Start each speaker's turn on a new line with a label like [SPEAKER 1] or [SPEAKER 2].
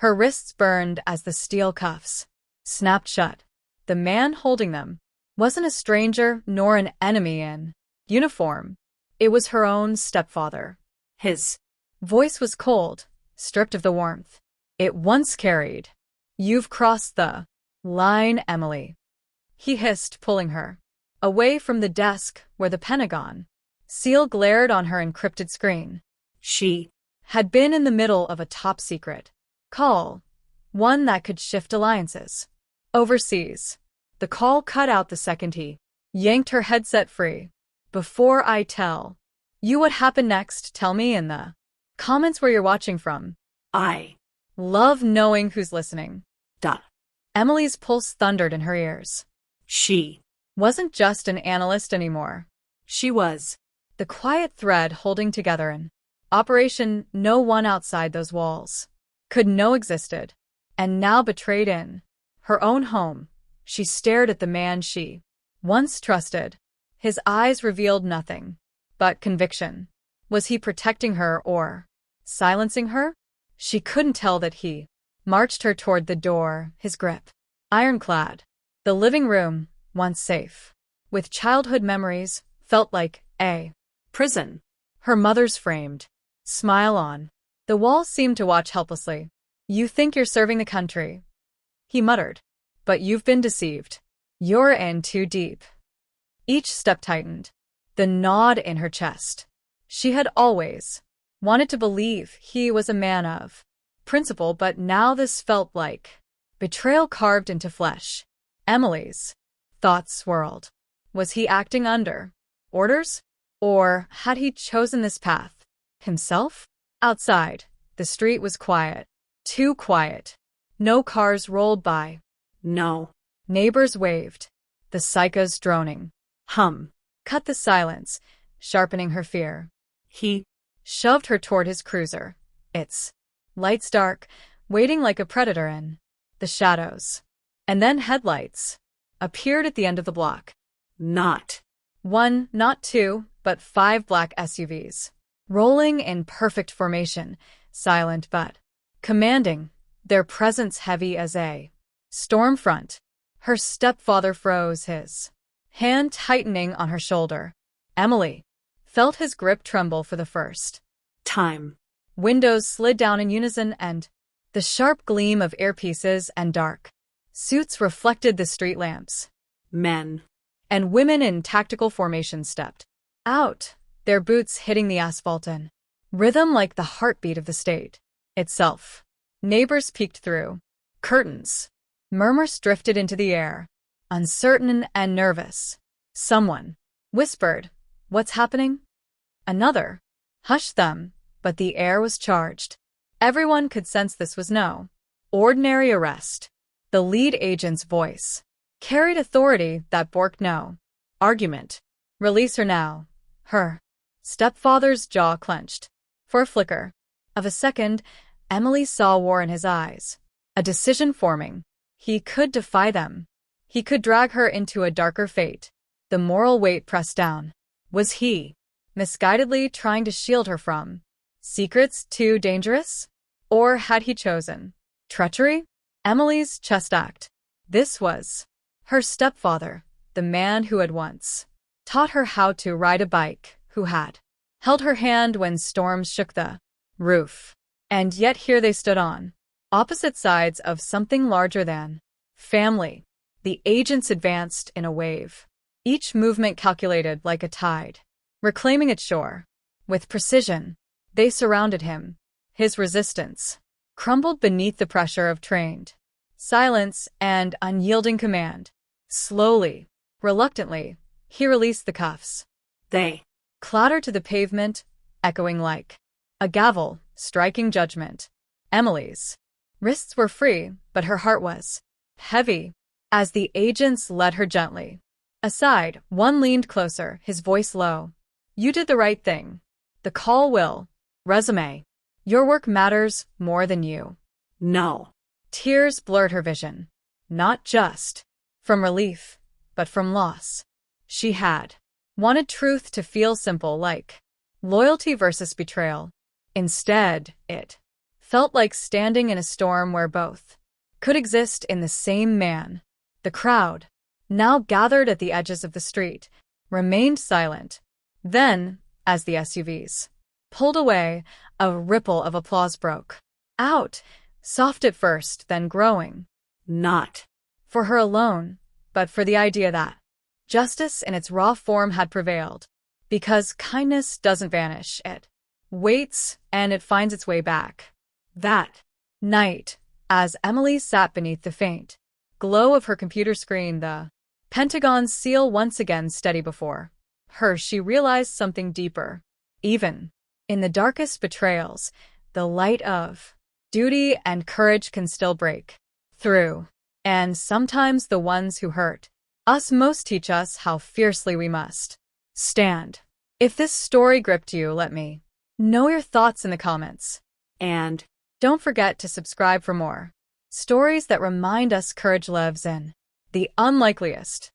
[SPEAKER 1] Her wrists burned as the steel cuffs snapped shut. The man holding them wasn't a stranger nor an enemy in uniform. It was her own stepfather. His voice was cold, stripped of the warmth it once carried. "You've crossed the line, Emily," he hissed, pulling her away from the desk where the Pentagon seal glared on her encrypted screen. She had been in the middle of a top-secret call, one that could shift alliances overseas. The call cut out the second he yanked her headset free. "Before I tell you what happened next, tell me in the comments where you're watching from. I love knowing who's listening." Emily's pulse thundered in her ears. She wasn't just an analyst anymore. She was the quiet thread holding together an operation no one outside those walls could know existed. And now, betrayed in her own home, she stared at the man she once trusted. His eyes revealed nothing but conviction. Was he protecting her or silencing her? She couldn't tell. That he marched her toward the door, his grip ironclad. The living room, once safe with childhood memories, felt like a prison. Her mother's framed smile on the wall seemed to watch helplessly. "You think you're serving the country," he muttered, "but you've been deceived. You're in too deep." Each step tightened. The nod in her chest. She had always wanted to believe he was a man of principle, but now this felt like betrayal carved into flesh. Emily's thoughts swirled. Was he acting under orders? Or had he chosen this path himself? Outside, the street was quiet. Too quiet. No cars rolled by. No neighbors waved. The psycho's droning hum cut the silence, sharpening her fear. He shoved her toward his cruiser, its lights dark, waiting like a predator in the shadows. And then headlights appeared at the end of the block. Not one, not two, but 5 black SUVs, rolling in perfect formation, silent but commanding, their presence heavy as a storm front. Her stepfather froze, his hand tightening on her shoulder. Emily felt his grip tremble for the first time. Windows slid down in unison, and the sharp gleam of earpieces and dark suits reflected the street lamps. Men and women in tactical formation stepped out, their boots hitting the asphalt in rhythm like the heartbeat of the state itself. Neighbors peeked through curtains. Murmurs drifted into the air, uncertain and nervous. Someone whispered, "What's happening?" Another hushed them, but the air was charged. Everyone could sense this was no ordinary arrest. The lead agent's voice carried authority that borked no argument. "Release her now." Her stepfather's jaw clenched. For a flicker of a second, Emily saw war in his eyes, a decision forming. He could defy them. He could drag her into a darker fate. The moral weight pressed down. Was he misguidedly trying to shield her from secrets too dangerous? Or had he chosen treachery? Emily's chest ached. This was her stepfather, the man who had once taught her how to ride a bike, who had held her hand when storms shook the roof. And yet here they stood on opposite sides of something larger than family. The agents advanced in a wave, each movement calculated like a tide, reclaiming its shore. With precision, they surrounded him. His resistance crumbled beneath the pressure of trained silence and unyielding command. Slowly, reluctantly, he released the cuffs. They clattered to the pavement, echoing like a gavel, striking judgment. Emily's wrists were free, but her heart was heavy. As the agents led her gently aside, one leaned closer, his voice low. "You did the right thing. The call will resume. Your work matters more than you." No. Tears blurred her vision. Not just from relief, but from loss. She had wanted truth to feel simple, like loyalty versus betrayal. Instead, it felt like standing in a storm where both could exist in the same man. The crowd, now gathered at the edges of the street, remained silent. Then, as the SUVs pulled away, a ripple of applause broke out, soft at first, then growing. Not for her alone, but for the idea that justice in its raw form had prevailed. Because kindness doesn't vanish, it waits, and it finds its way back. That night, as Emily sat beneath the faint glow of her computer screen, the Pentagon's seal once again steady before her, she realized something deeper. Even in the darkest betrayals, the light of duty and courage can still break through. And sometimes the ones who hurt us most teach us how fiercely we must stand. If this story gripped you, let me know your thoughts in the comments. And don't forget to subscribe for more stories that remind us courage lives in the unlikeliest.